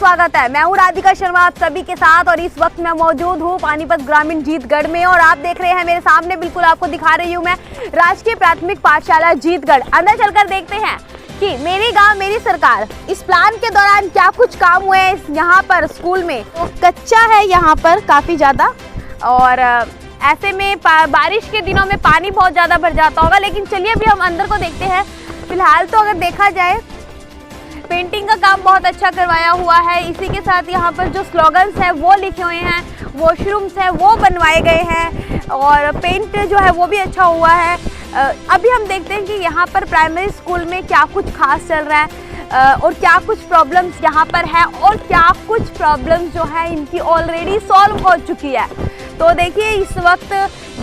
स्वागत है। मैं हूँ राधिका शर्मा आप सभी के साथ और इस वक्त मैं मौजूद हूँ पानीपत ग्रामीण जीतगढ़ में और आप देख रहे हैं मेरे सामने, बिल्कुल आपको दिखा रही हूँ मैं राजकीय प्राथमिक पाठशाला जीतगढ़। अंदर चलकर देखते हैं कि मेरे गांव मेरी सरकार इस प्लान के दौरान क्या कुछ काम हुए हैं यहाँ पर स्कूल में। तो कच्चा है यहाँ पर काफ़ी ज़्यादा और ऐसे में बारिश के दिनों में पानी बहुत ज़्यादा भर जाता होगा, लेकिन चलिए अभी हम अंदर को देखते हैं। फिलहाल तो अगर देखा जाए पेंटिंग का काम बहुत अच्छा करवाया हुआ है। इसी के साथ यहाँ पर जो स्लोगन्स हैं वो लिखे हुए हैं, वॉशरूम्स हैं वो बनवाए गए हैं और पेंट जो है वो भी अच्छा हुआ है। अभी हम देखते हैं कि यहाँ पर प्राइमरी स्कूल में क्या कुछ खास चल रहा है और क्या कुछ प्रॉब्लम्स यहाँ पर है और क्या कुछ प्रॉब्लम्स जो है इनकी ऑलरेडी सॉल्व हो चुकी है। तो देखिए इस वक्त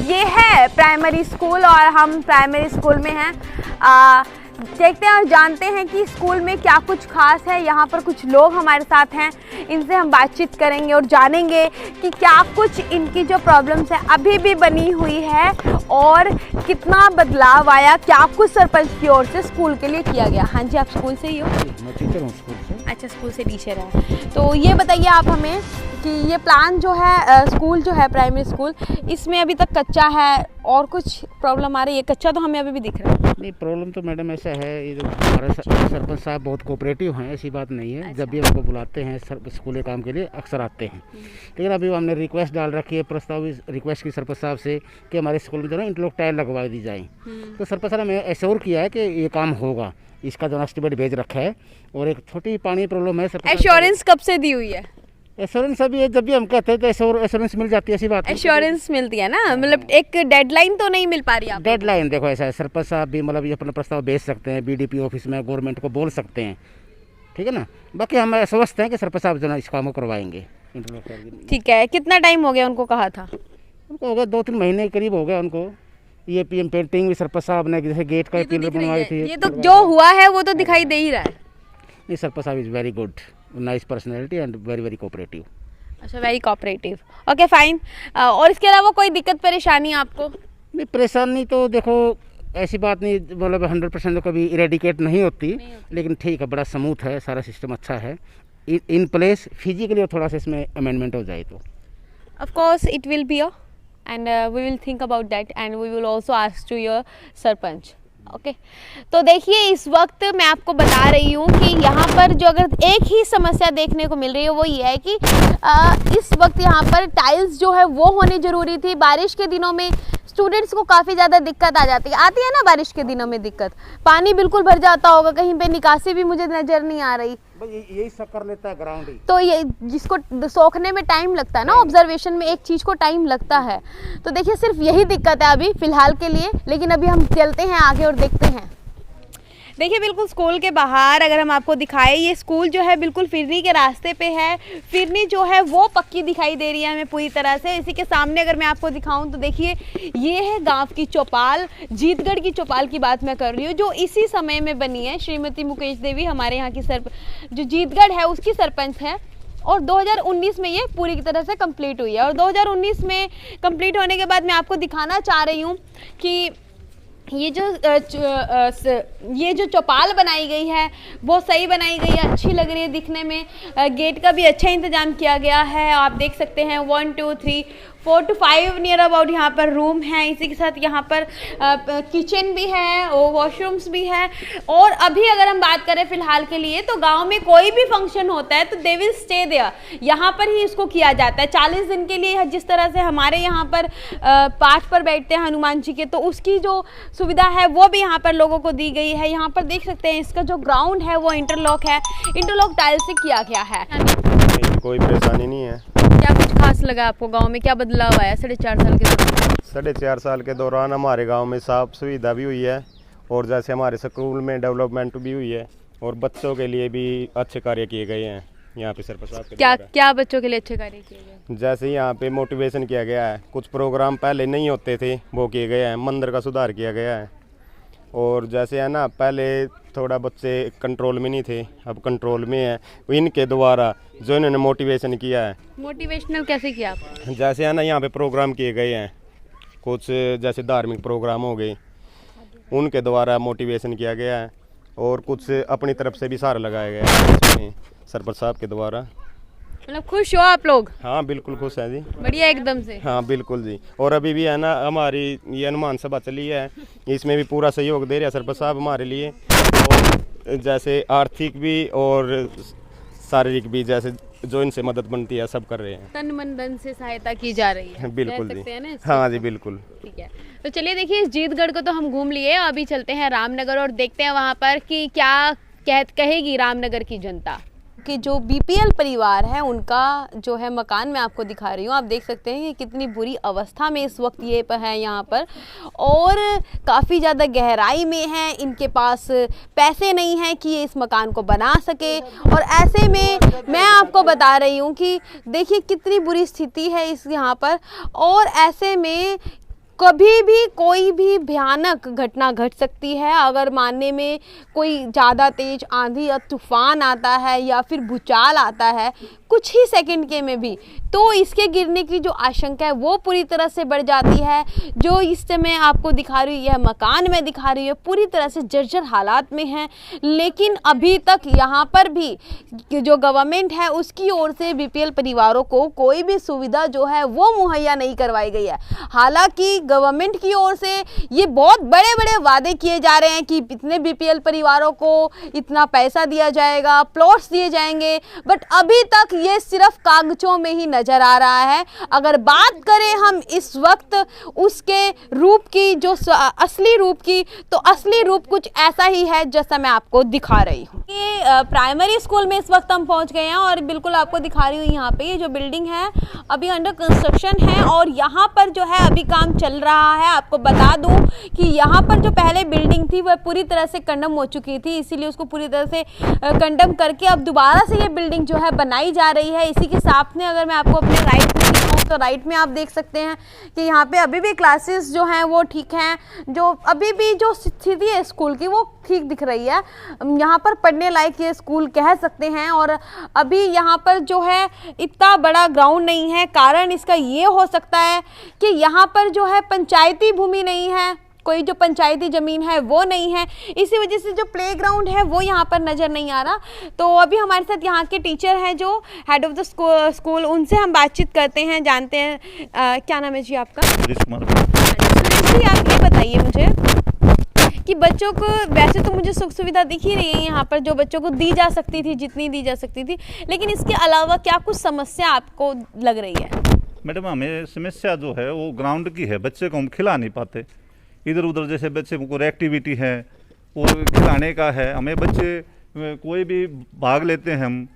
ये है प्राइमरी स्कूल और हम प्राइमरी स्कूल में हैं। देखते हैं और जानते हैं कि स्कूल में क्या कुछ खास है। यहाँ पर कुछ लोग हमारे साथ हैं, इनसे हम बातचीत करेंगे और जानेंगे कि क्या कुछ इनकी जो प्रॉब्लम्स है अभी भी बनी हुई है और कितना बदलाव आया, क्या कुछ सरपंच की ओर से स्कूल के लिए किया गया। हाँ जी, आप स्कूल से ही हो? मैं टीचर हूँ स्कूल से। अच्छा, स्कूल से टीचर है। तो ये बताइए आप हमें कि ये प्लान जो है स्कूल जो है प्राइमरी स्कूल, इसमें अभी तक कच्चा है और कुछ प्रॉब्लम आ रही है? कच्चा तो हमें अभी भी दिख रहा है। नहीं, प्रॉब्लम तो मैडम ऐसा है, ये जो हमारे सरपंच साहब बहुत कोऑपरेटिव हैं, ऐसी बात नहीं है। अच्छा। जब भी हमको बुलाते हैं स्कूल के काम के लिए अक्सर आते हैं। लेकिन अभी हमने रिक्वेस्ट डाल रखी है, प्रस्ताव रिक्वेस्ट की सरपंच साहब से कि हमारे स्कूल में जो है इंटरलॉक टाइल लगवा दी जाए। तो सरपंच साहब ने एश्योर किया है कि ये काम होगा, इसका जो एस्टिमेट भेज रखा है। और एक छोटी पानी प्रॉब्लम है। एश्योरेंस कब से दी हुई है? एश्योरेंस अभी जब भी हम कहते हैं तो एश्योरेंस मिल जाती है, ऐसी बात है। एश्योरेंस मिलती है ना, मतलब एक डेडलाइन तो नहीं मिल पा रही है? डेडलाइन देखो ऐसा है, सरपंच साहब भी मतलब ये अपना प्रस्ताव भेज सकते हैं, बीडीपी ऑफिस में गवर्नमेंट को बोल सकते हैं, ठीक है ना। बाकी हम आश्वस्त हैं कि सरपंच साहब जो है इस काम को करवाएंगे। ठीक है, कितना टाइम हो गया उनको कहा था? उनको हो गया 2-3 महीने के करीब हो गया उनको। ये पीएम पेंटिंग भी सरपंच साहब ने जैसे गेट का पिलर बनवाई थी। ये तो जो हुआ है वो तो दिखाई दे ही रहा है। नहीं, सरपंच साहब is very good, nice personality and very very cooperative. अच्छा, वेरी कोऑपरेटिव, ओके फाइन। और इसके अलावा कोई दिक्कत परेशानी आपको? नहीं, परेशानी तो देखो ऐसी बात नहीं, मतलब 100% तो कभी इरेडिकेट नहीं होती, लेकिन ठीक है, बड़ा स्मूथ है, सारा सिस्टम अच्छा है इन प्लेस। फिजिकली और थोड़ा सा इसमें अमेंडमेंट हो जाए तो of course it will be and we will think about that and we will also ask to your sarpanch. Okay तो देखिए इस वक्त मैं आपको बता रही हूँ कि यहाँ पर जो अगर एक ही समस्या देखने को मिल रही है वो ये है कि इस वक्त यहाँ पर टाइल्स जो है वो होनी ज़रूरी थी। बारिश के दिनों में स्टूडेंट्स को काफ़ी ज़्यादा दिक्कत आ जाती है ना, बारिश के दिनों में दिक्कत, पानी बिल्कुल भर जाता होगा, कहीं पे निकासी भी मुझे नज़र नहीं आ रही। यही सब कर लेता है ग्राउंड ही, तो ये जिसको सोखने में टाइम लगता है ना, ऑब्जर्वेशन में एक चीज़ को टाइम लगता है। तो देखिए सिर्फ यही दिक्कत है अभी फ़िलहाल के लिए, लेकिन अभी हम चलते हैं आगे और देखते हैं। देखिए बिल्कुल स्कूल के बाहर अगर हम आपको दिखाएं, ये स्कूल जो है बिल्कुल फिरनी के रास्ते पे है। फिरनी जो है वो पक्की दिखाई दे रही है हमें पूरी तरह से। इसी के सामने अगर मैं आपको दिखाऊं तो देखिए ये है गांव की चौपाल, जीतगढ़ की चौपाल की बात मैं कर रही हूँ, जो इसी समय में बनी है। श्रीमती मुकेश देवी हमारे यहाँ की जो जीतगढ़ है उसकी सरपंच है और 2019 में ये पूरी तरह से कंप्लीट हुई है। और 2019 में कंप्लीट होने के बाद मैं आपको दिखाना चाह रही हूँ कि ये जो चौपाल बनाई गई है वो सही बनाई गई है, अच्छी लग रही है दिखने में। गेट का भी अच्छा इंतजाम किया गया है, आप देख सकते हैं 1 2 3 4 to 5 नियर अबाउट यहाँ पर रूम है। इसी के साथ यहाँ पर किचन भी है और वॉशरूम्स भी है। और अभी अगर हम बात करें फिलहाल के लिए तो गांव में कोई भी फंक्शन होता है तो दे विल स्टे देयर, यहाँ पर ही इसको किया जाता है 40 दिन के लिए। जिस तरह से हमारे यहाँ पर पाठ पर बैठते हैं हनुमान जी के, तो उसकी जो सुविधा है वो भी यहाँ पर लोगों को दी गई है। यहाँ पर देख सकते हैं इसका जो ग्राउंड है वो इंटरलॉक है, इंटरलॉक टाइल से किया गया है। कोई परेशानी नहीं है। क्या कुछ खास लगा आपको गांव में, क्या बदलाव आया 4.5 साल के दौरान? 4.5 साल के दौरान हमारे गांव में साफ सुविधा भी हुई है और जैसे हमारे स्कूल में डेवलपमेंट भी हुई है और बच्चों के लिए भी अच्छे कार्य किए गए हैं यहाँ पे सरपंच साहब के द्वारा। क्या बच्चों के लिए अच्छे कार्य किए गए? जैसे यहाँ पे मोटिवेशन किया गया है, कुछ प्रोग्राम पहले नहीं होते थे वो किए गए हैं, मंदिर का सुधार किया गया है। और जैसे है ना, पहले थोड़ा बच्चे कंट्रोल में नहीं थे, अब कंट्रोल में है। इनके द्वारा जो इन्होंने मोटिवेशन किया है। मोटिवेशनल कैसे किया आपने? जैसे है ना, यहाँ पे प्रोग्राम किए गए हैं कुछ, जैसे धार्मिक प्रोग्राम हो गए, उनके द्वारा मोटिवेशन किया गया है और कुछ अपनी तरफ से भी सहारा लगाया गया है। सरपंच साहब के द्वारा। मतलब खुश हो आप लोग? हाँ बिल्कुल खुश हैं जी। बढ़िया एकदम से। हाँ बिल्कुल जी। और अभी भी है ना हमारी ये अनुमान सभा चली है, इसमें भी पूरा सहयोग दे रहे हैं सरपंच साहब हमारे लिए। और जैसे आर्थिक भी और शारीरिक भी, जैसे जो इनसे मदद बनती है सब कर रहे हैं। तन मन धन से सहायता की जा रही है, बिल्कुल कह सकते हैं ना जी। इसको? हाँ जी बिल्कुल। ठीक है, तो चलिए देखिए इस जीतगढ़ को तो हम घूम लिए, अभी चलते हैं रामनगर और देखते हैं वहाँ पर कि क्या कहेगी रामनगर की जनता। कि जो बीपीएल परिवार है उनका जो है मकान मैं आपको दिखा रही हूँ। आप देख सकते हैं कि कितनी बुरी अवस्था में इस वक्त ये है यहाँ पर, और काफ़ी ज़्यादा गहराई में है। इनके पास पैसे नहीं हैं कि ये इस मकान को बना सके, और ऐसे में मैं आपको बता रही हूँ कि देखिए कितनी बुरी स्थिति है इस यहाँ पर। और ऐसे में कभी भी कोई भी भयानक घटना घट सकती है। अगर मानने में कोई ज़्यादा तेज आंधी या तूफान आता है या फिर भूचाल आता है कुछ ही सेकंड के में भी, तो इसके गिरने की जो आशंका है वो पूरी तरह से बढ़ जाती है। जो इस समय आपको दिखा रही हूँ, यह मकान मैं दिखा रही हूँ, पूरी तरह से जर्जर हालात में है। लेकिन अभी तक यहाँ पर भी जो गवर्नमेंट है उसकी ओर से बीपीएल परिवारों को कोई भी सुविधा जो है वो मुहैया नहीं करवाई गई है। हालांकि गवर्नमेंट की ओर से ये बहुत बड़े बड़े वादे किए जा रहे हैं कि इतने बीपीएल परिवारों को इतना पैसा दिया जाएगा, प्लॉट्स दिए जाएंगे, बट अभी तक ये सिर्फ कागजों में ही नजर आ रहा है। अगर बात करें हम इस वक्त उसके रूप की, जो असली रूप की, तो असली रूप कुछ ऐसा ही है जैसा मैं आपको दिखा रही हूँ। ये प्राइमरी स्कूल में इस वक्त हम पहुँच गए हैं और बिल्कुल आपको दिखा रही हूँ। यहाँ पे ये जो बिल्डिंग है अभी अंडर कंस्ट्रक्शन है और यहाँ पर जो है अभी काम चल रहा है। आपको बता दूं कि यहाँ पर जो पहले बिल्डिंग थी वह पूरी तरह से कंडम हो चुकी थी, इसीलिए उसको पूरी तरह से कंडम करके अब दोबारा से ये बिल्डिंग जो है बनाई जा रही है। इसी के साथ में अगर मैं आपको अपने राइट में दिखाऊं तो राइट में आप देख सकते हैं कि यहाँ पे अभी भी क्लासेस जो हैं वो ठीक हैं, जो अभी भी जो स्थिति है स्कूल की वो ठीक दिख रही है। यहाँ पर पढ़ने लायक ये स्कूल कह सकते हैं। और अभी यहाँ पर जो है इतना बड़ा ग्राउंड नहीं है, कारण इसका ये हो सकता है कि यहाँ पर जो है पंचायती भूमि नहीं है, कोई जो पंचायती ज़मीन है वो नहीं है, इसी वजह से जो प्लेग्राउंड है वो यहाँ पर नज़र नहीं आ रहा। तो अभी हमारे साथ यहाँ के टीचर हैं जो हेड ऑफ द स्कूल, उनसे हम बातचीत करते हैं, जानते हैं। क्या नाम है जी आपका? सुरेश कुमार। जी आप ये बताइए मुझे कि बच्चों को वैसे तो मुझे सुख सुविधा दिख ही रही है यहाँ पर जो बच्चों को दी जा सकती थी, जितनी दी जा सकती थी, लेकिन इसके अलावा क्या कुछ समस्या आपको लग रही है? मैडम हमें समस्या जो है वो ग्राउंड की है, बच्चे को हम खिला नहीं पाते। इधर उधर जैसे बच्चे को एक्टिविटी है वो खिलाने का है, हमें बच्चे कोई भी भाग लेते हैं हम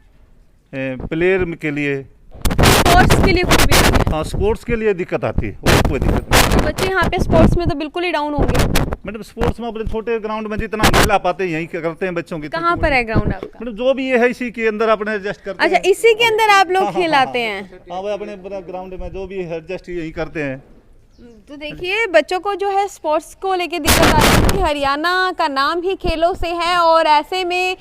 प्लेयर के लिए, स्पोर्ट्स के लिए कुछ भी नहीं है। हाँ स्पोर्ट्स के लिए दिक्कत आती है और कोई दिक्कत नहीं। तो बच्चे यहाँ पे स्पोर्ट्स में तो बिल्कुल ही डाउन होंगे। मैडम स्पोर्ट्स में अपने छोटे ग्राउंड में जितना खिला पाते हैं यहीं करते हैं बच्चों की। कहाँ पर है ग्राउंड आपका? मैडम जो भी ये है इसी के अंदर अपने एडजस्ट करते हैं। अच्छा, इसी के अंदर आप लोग खिलाते हैं? हाँ वो अपने ग्राउंड में जो भी एडजस्ट यही करते हैं। तो देखिए बच्चों को जो है स्पोर्ट्स को लेके दिक्कत आ रही है। हरियाणा का नाम ही खेलों से है और ऐसे में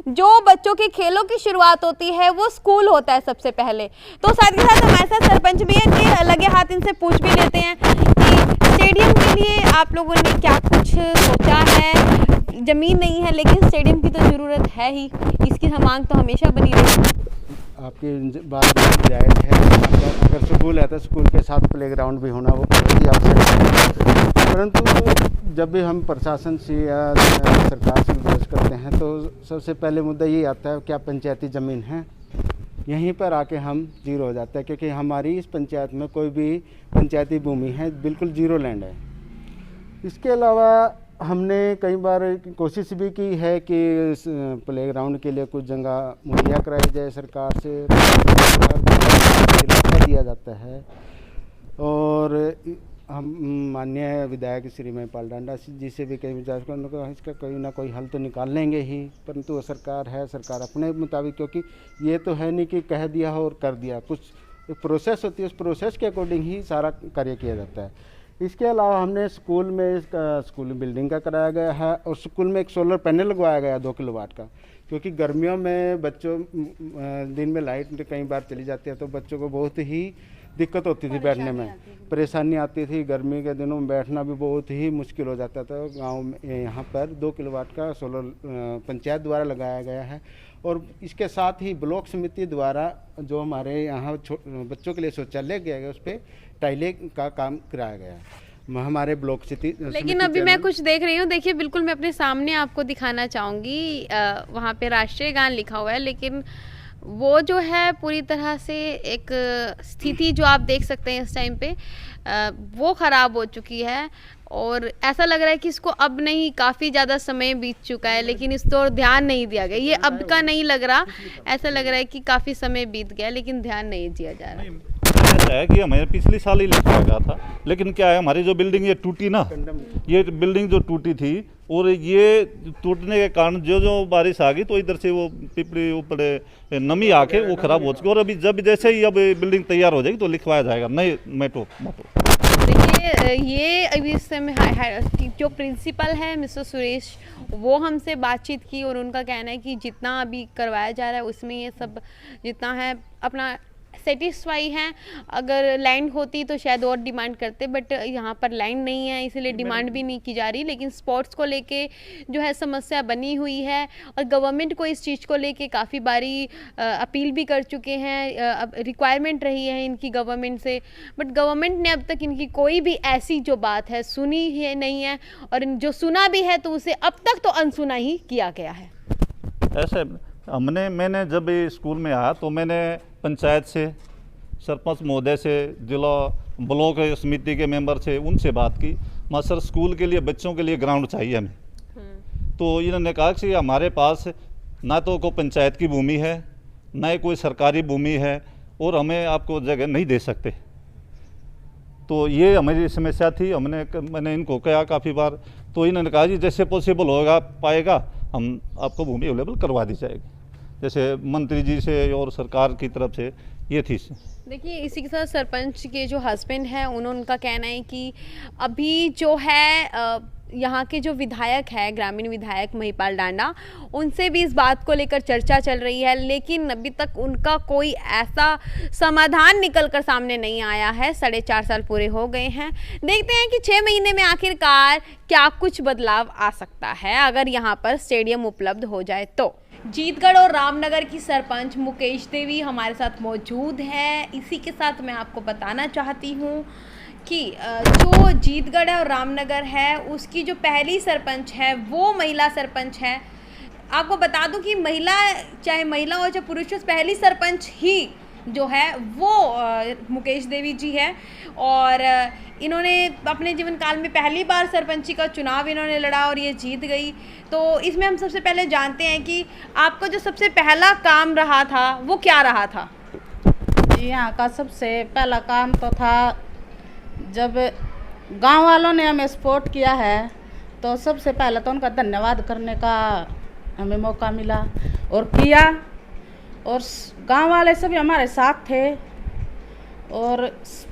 जो बच्चों के खेलों की शुरुआत होती है वो स्कूल होता है सबसे पहले। तो साथ के साथ हमारे साथ सरपंच भी हैं कि लगे हाथ इनसे पूछ भी लेते हैं कि स्टेडियम के लिए आप लोगों ने क्या कुछ सोचा है। ज़मीन नहीं है लेकिन स्टेडियम की तो ज़रूरत है ही, इसकी मांग तो हमेशा बनी रही। आपकी बात जायज़ है। अगर स्कूल है तो स्कूल के साथ प्लेग्राउंड भी होना वो बहुत ही आवश्यक है, परंतु जब भी हम प्रशासन से या सरकार से विरोध करते हैं तो सबसे पहले मुद्दा ये आता है क्या पंचायती ज़मीन है। यहीं पर आके हम जीरो हो जाते हैं क्योंकि हमारी इस पंचायत में कोई भी पंचायती भूमि है, बिल्कुल जीरो लैंड है। इसके अलावा हमने कई बार कोशिश भी की है कि प्लेग्राउंड के लिए कुछ जगह मुहैया कराई जाए, सरकार से इलाका दिया जाता है। और हम माननीय विधायक श्री महिपाल डांडा जी से भी कई विचार इसका कोई ना कोई हल तो निकाल लेंगे ही, परंतु वो सरकार है, सरकार अपने मुताबिक, क्योंकि ये तो है नहीं कि कह दिया हो और कर दिया, कुछ एक प्रोसेस होती है, उस प्रोसेस के अकॉर्डिंग ही सारा कार्य किया जाता है। इसके अलावा हमने स्कूल में स्कूल बिल्डिंग का कराया गया है और स्कूल में एक सोलर पैनल लगवाया गया 2 किलोवाट का, क्योंकि गर्मियों में बच्चों दिन में लाइट कई बार चली जाती है तो बच्चों को बहुत ही दिक्कत होती थी बैठने में, परेशानी आती थी। गर्मी के दिनों में बैठना भी बहुत ही मुश्किल हो जाता था। गांव में यहाँ पर 2 किलोवाट का सोलर पंचायत द्वारा लगाया गया है और इसके साथ ही ब्लॉक समिति द्वारा जो हमारे यहाँ बच्चों के लिए शौचालय किया गया उस पर टाइलें का काम कराया गया है हमारे ब्लॉक समिति। लेकिन अभी मैं कुछ देख रही हूँ, देखिए बिल्कुल मैं अपने सामने आपको दिखाना चाहूँगी, वहाँ पे राष्ट्रीय गान लिखा हुआ है, लेकिन वो जो है पूरी तरह से एक स्थिति जो आप देख सकते हैं इस टाइम पे वो ख़राब हो चुकी है और ऐसा लग रहा है कि इसको अब नहीं, काफ़ी ज़्यादा समय बीत चुका है लेकिन इस तो ध्यान नहीं दिया गया। ये अब का नहीं लग रहा, ऐसा लग रहा है कि काफ़ी समय बीत गया लेकिन ध्यान नहीं दिया जा रहा। ऐसा है कि हमें पिछले साल ही लिखा गया था, लेकिन क्या है हमारी जो बिल्डिंग ये टूटी ना, ये बिल्डिंग जो टूटी थी और ये टूटने के कारण जो बारिश आ गई तो इधर से वो पिपड़ी ऊपर नमी आके वो खराब हो चुकी और अभी जब जैसे ही अब बिल्डिंग तैयार हो जाएगी तो लिखवाया जाएगा नए मेट्रो। देखिए ये अभी इस समय जो प्रिंसिपल है मिस्टर सुरेश, वो हमसे बातचीत की और उनका कहना है कि जितना अभी करवाया जा रहा है उसमें ये सब जितना है अपना सेटिस्फाई हैं। अगर लैंड होती तो शायद और डिमांड करते, बट यहाँ पर लैंड नहीं है इसलिए डिमांड भी नहीं की जा रही। लेकिन स्पोर्ट्स को लेके जो है समस्या बनी हुई है और गवर्नमेंट को इस चीज़ को लेके काफ़ी बारी अपील भी कर चुके हैं, रिक्वायरमेंट रही है इनकी गवर्नमेंट से, बट गवर्नमेंट ने अब तक इनकी कोई भी ऐसी जो बात है सुनी ही नहीं है और जो सुना भी है तो उसे अब तक तो अनसुना ही किया गया है। ऐसे मैंने जब स्कूल में आया तो मैंने पंचायत से, सरपंच महोदय से, जिला ब्लॉक समिति के मेंबर से, उनसे बात की। माँ सर स्कूल के लिए बच्चों के लिए ग्राउंड चाहिए हमें। तो इन्होंने कहा कि हमारे पास ना तो कोई पंचायत की भूमि है ना ही कोई सरकारी भूमि है और हमें आपको जगह नहीं दे सकते। तो ये हमारी समस्या थी। मैंने इनको कहा काफ़ी बार, तो इन्होंने कहा जी जैसे पॉसिबल होगा पाएगा हम आपको भूमि अवेलेबल करवा दी जाएगी, जैसे मंत्री जी से और सरकार की तरफ से ये थी। देखिए इसी के साथ सरपंच के जो हस्बैंड हैं उनका कहना है कि अभी जो है यहाँ के जो विधायक है, ग्रामीण विधायक महिपाल डांडा, उनसे भी इस बात को लेकर चर्चा चल रही है लेकिन अभी तक उनका कोई ऐसा समाधान निकल कर सामने नहीं आया है। 4.5 साल पूरे हो गए हैं। देखते हैं कि 6 महीने में आखिरकार क्या कुछ बदलाव आ सकता है अगर यहाँ पर स्टेडियम उपलब्ध हो जाए तो। जीतगढ़ और रामनगर की सरपंच मुकेश देवी हमारे साथ मौजूद है। इसी के साथ मैं आपको बताना चाहती हूँ कि जो जीतगढ़ और रामनगर है उसकी जो पहली सरपंच है वो महिला सरपंच है। आपको बता दूं कि चाहे महिला हो चाहे पुरुष हो, पहली सरपंच ही जो है वो मुकेश देवी जी है और इन्होंने अपने जीवन काल में पहली बार सरपंची का चुनाव इन्होंने लड़ा और ये जीत गई। तो इसमें हम सबसे पहले जानते हैं कि आपका जो सबसे पहला काम रहा था वो क्या रहा था? यहाँ का सबसे पहला काम तो था जब गांव वालों ने हमें सपोर्ट किया है तो सबसे पहले तो उनका धन्यवाद करने का हमें मौका मिला और किया, और गांव वाले सभी हमारे साथ थे और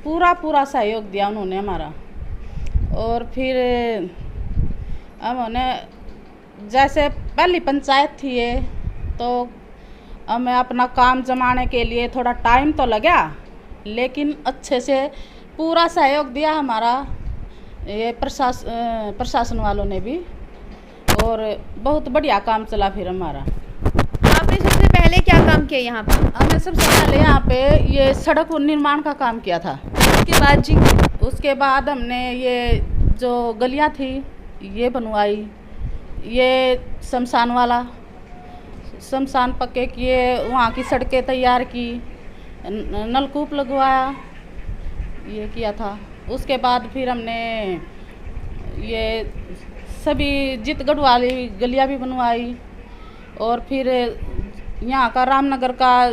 पूरा सहयोग दिया उन्होंने हमारा। और फिर उन्होंने जैसे पहली पंचायत थी ये, तो हमें अपना काम जमाने के लिए थोड़ा टाइम तो लगा लेकिन अच्छे से पूरा सहयोग दिया हमारा ये प्रशासन वालों ने भी, और बहुत बढ़िया काम चला फिर हमारा। आपने सबसे पहले क्या काम किया यहाँ पर? हमने सबसे पहले यहाँ पे ये सड़क निर्माण का काम किया था। उसके बाद जी? उसके बाद हमने ये जो गलियाँ थी ये बनवाई, ये शमशान पक्के किए, वहाँ की सड़कें तैयार की, नलकूप लगवाया, ये किया था। उसके बाद फिर हमने ये सभी जीतगढ़ वाली गलियाँ भी बनवाई और फिर यहाँ का रामनगर का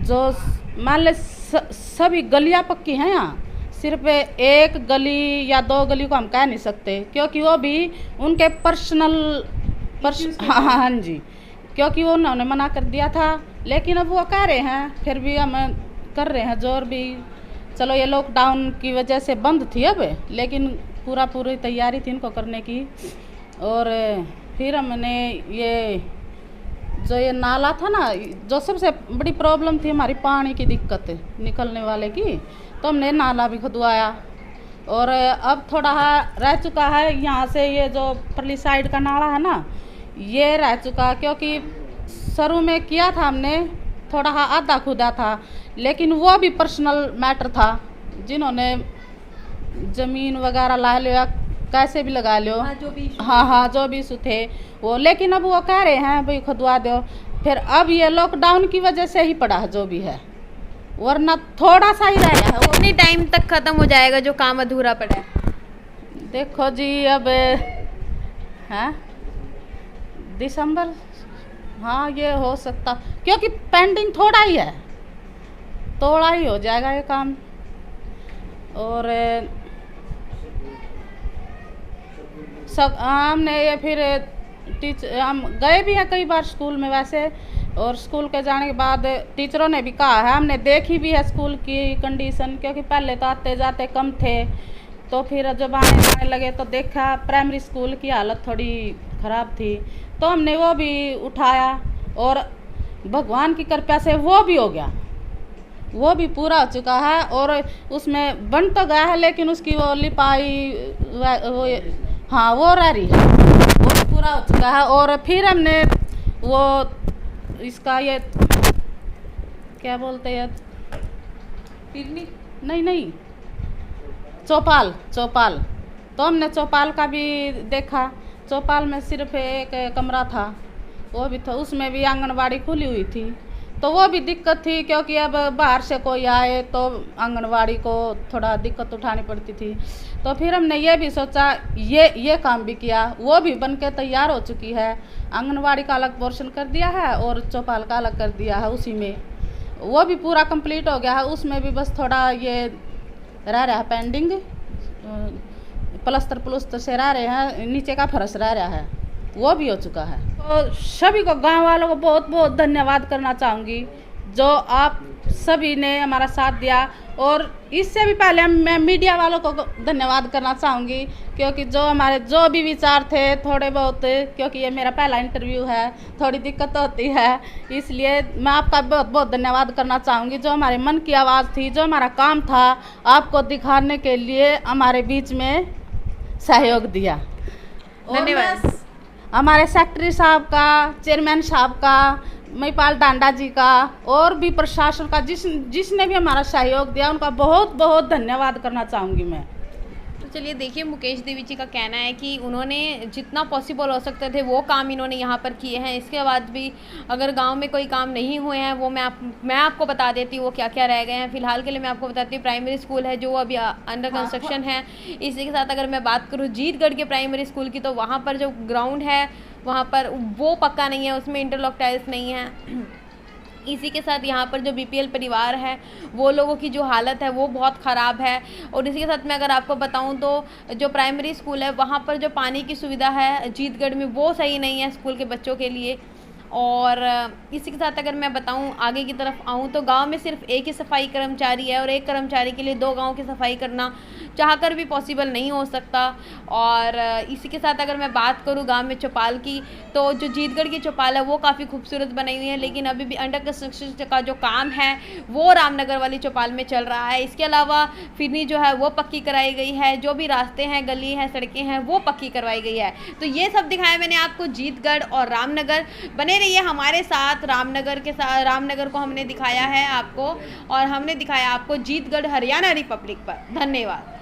जो मान ले सभी गलियाँ पक्की हैं। यहाँ सिर्फ एक गली या 2 गली को हम कह नहीं सकते क्योंकि वो भी उनके हाँ जी, क्योंकि वो उन्होंने मना कर दिया था, लेकिन अब वो कह रहे हैं, फिर भी हम कर रहे हैं जोर भी। चलो ये लॉकडाउन की वजह से बंद थी अब, लेकिन पूरी तैयारी थी इनको करने की। और फिर हमने ये जो ये नाला था ना, जो सबसे बड़ी प्रॉब्लम थी हमारी पानी की दिक्कत निकलने वाले की, तो हमने नाला भी खुदवाया और अब थोड़ा रह चुका है। यहाँ से ये जो परली साइड का नाला है ना, ये रह चुका, क्योंकि शुरू में किया था हमने, थोड़ा आधा खुदा था, लेकिन वो भी पर्सनल मैटर था, जिन्होंने ज़मीन वगैरह ला लिया, कैसे भी लगा लो, हाँ जो भी इशू थे वो, लेकिन अब वो कह रहे हैं भाई खुदवा दो। फिर अब ये लॉकडाउन की वजह से ही पड़ा है जो भी है, वरना थोड़ा सा ही रह गया है। वो कितने टाइम तक खत्म हो जाएगा जो काम अधूरा पड़ा है? देखो जी, अब है दिसंबर, हाँ ये हो सकता, क्योंकि पेंडिंग थोड़ा ही है, थोड़ा ही हो जाएगा ये काम। और सब हमने ये फिर हम गए भी हैं कई बार स्कूल में वैसे, और स्कूल के जाने के बाद टीचरों ने भी कहा है, हमने देखी भी है स्कूल की कंडीशन, क्योंकि पहले तो आते जाते कम थे, तो फिर जब आने जाने लगे तो देखा प्राइमरी स्कूल की हालत थोड़ी ख़राब थी, तो हमने वो भी उठाया और भगवान की कृपा से वो भी हो गया, वो भी पूरा हो चुका है। और उसमें बन तो गया है, लेकिन उसकी वो लिपाई वो हाँ वो रह रही है, वो भी पूरा हो चुका है। और फिर हमने वो इसका ये क्या बोलते हैं, पिरनी नहीं चौपाल, तो हमने चौपाल का भी देखा। चौपाल में सिर्फ एक कमरा था, वो भी था, उसमें भी आंगनबाड़ी खुली हुई थी, तो वो भी दिक्कत थी, क्योंकि अब बाहर से कोई आए तो आंगनबाड़ी को थोड़ा दिक्कत उठानी पड़ती थी। तो फिर हमने ये भी सोचा, ये काम भी किया, वो भी बन के तैयार हो चुकी है। आंगनबाड़ी का अलग पोर्शन कर दिया है और चौपाल का अलग कर दिया है, उसी में वो भी पूरा कंप्लीट हो गया है। उसमें भी बस थोड़ा ये रह रहा है पेंडिंग, प्लस्तर से रह रहे हैं, नीचे का फर्श रह रहा है, वो भी हो चुका है। तो सभी को, गांव वालों को बहुत बहुत धन्यवाद करना चाहूँगी, जो आप सभी ने हमारा साथ दिया। और इससे भी पहले मैं मीडिया वालों को धन्यवाद करना चाहूँगी, क्योंकि जो हमारे जो भी विचार थे थोड़े बहुत, क्योंकि ये मेरा पहला इंटरव्यू है, थोड़ी दिक्कत होती है, इसलिए मैं आपका बहुत बहुत धन्यवाद करना चाहूँगी। जो हमारे मन की आवाज़ थी, जो हमारा काम था, आपको दिखाने के लिए हमारे बीच में सहयोग दिया। धन्यवाद। हमारे सेक्रेटरी साहब का, चेयरमैन साहब का, महिपाल डांडा जी का, और भी प्रशासन का, जिसने भी हमारा सहयोग दिया, उनका बहुत बहुत धन्यवाद करना चाहूँगी मैं। तो चलिए देखिए, मुकेश देवी जी का कहना है कि उन्होंने जितना पॉसिबल हो सकते थे वो काम इन्होंने यहाँ पर किए हैं। इसके बाद भी अगर गांव में कोई काम नहीं हुए हैं, वो मैं आपको बता देती हूँ वो क्या क्या रह गए हैं। फिलहाल के लिए मैं आपको बताती हूँ, प्राइमरी स्कूल है जो अभी अंडर कंस्ट्रक्शन है। इसी के साथ अगर मैं बात करूँ जीतगढ़ के प्राइमरी स्कूल की, तो वहाँ पर जो ग्राउंड है वहाँ पर वो पक्का नहीं है, उसमें इंटरलॉक टाइल्स नहीं है। इसी के साथ यहाँ पर जो बीपीएल परिवार है वो लोगों की जो हालत है वो बहुत ख़राब है। और इसी के साथ मैं अगर आपको बताऊँ तो जो प्राइमरी स्कूल है वहाँ पर जो पानी की सुविधा है जीतगढ़ में वो सही नहीं है स्कूल के बच्चों के लिए। और इसी के साथ अगर मैं बताऊं आगे की तरफ आऊं तो गांव में सिर्फ एक ही सफाई कर्मचारी है और एक कर्मचारी के लिए 2 गांव की सफाई करना चाहकर भी पॉसिबल नहीं हो सकता। और इसी के साथ अगर मैं बात करूं गांव में चौपाल की, तो जो जीतगढ़ की चौपाल है वो काफ़ी खूबसूरत बनाई हुई है, लेकिन अभी भी अंडर कंस्ट्रक्शन का जो काम है वो रामनगर वाली चौपाल में चल रहा है। इसके अलावा फिरनी जो है वो पक्की कराई गई है, जो भी रास्ते हैं, गली हैं, सड़कें हैं वो पक्की करवाई गई है। तो ये सब दिखाया मैंने आपको जीतगढ़ और रामनगर। बने रहिए हमारे साथ। रामनगर को हमने दिखाया है आपको, और हमने दिखाया आपको जीतगढ़ हरियाणा रिपब्लिक पर। धन्यवाद।